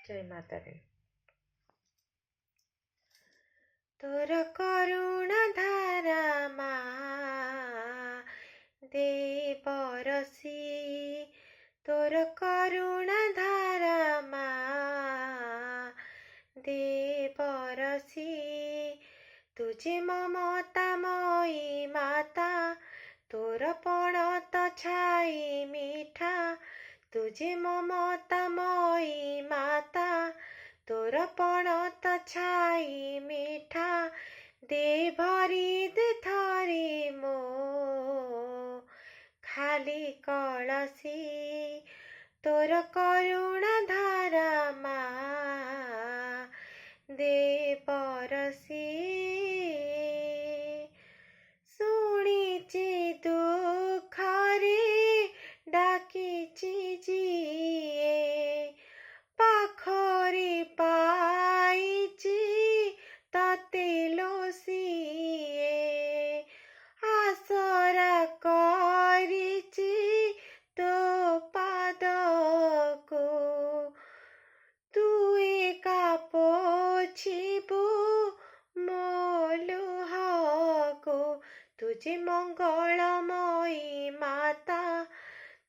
जय माता दी। तोर करुण धारा माँ दे बरसी, तोर करुण धारा माँ दे बरसी। तुझे ममतामयी माता, तोर पणत छाई मीठा। तुझे ममतामयी माता, तोर पणत छाई मीठा। दे भरी दे थरी मो खाली कलसी, तोर करुण धारा माँ दे बरसी। शुणिची दुखरे डाकिची जिए, पाखरी पाइची तते लोसिए। आसरा करिची तो पादको, तू एका पोछिबु मो लुहको। तुझे मंगलमयी माता,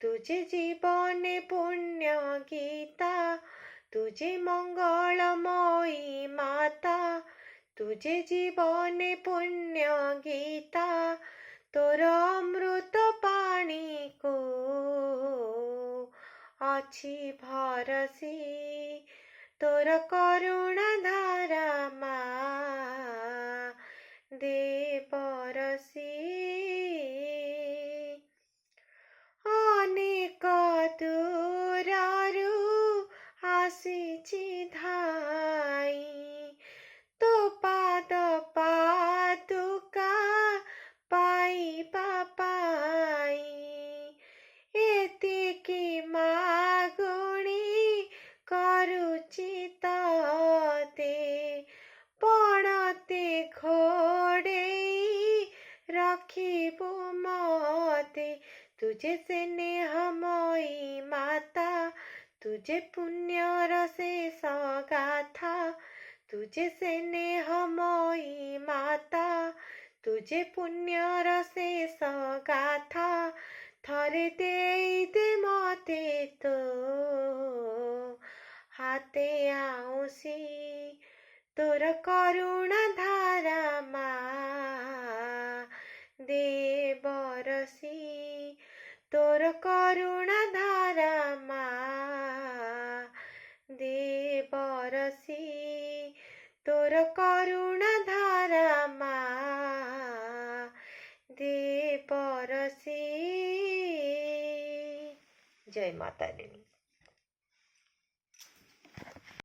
तुझे जीवने पुण्य गीता। तुझे मंगलमयी माता, तुझे जीवने पुण्य गीता। तोर अमृत पाणी को अछि भरसी, तोर करुण धारा माँ दे बरसी। अनेक दूररू आसिछि धाई, तो पाद पादुका पाइबा पाई। एतिकी मागुणी करुछि तते, पणते घोड़ेई रखिबु मते। तुझे स्नेहमयी माता, तुझे पुण्यर शेष गाथा। तुझे स्नेहमयी माता, तुझे पुण्यर शेष गाथा। थरे देई दे मते तो हाते आउसी, तोर करुण धारा माँ दे बरसी। तोर करुण धारा माँ दे बरसी, तोर करुण धारा माँ दे बरसी। जय माता दी।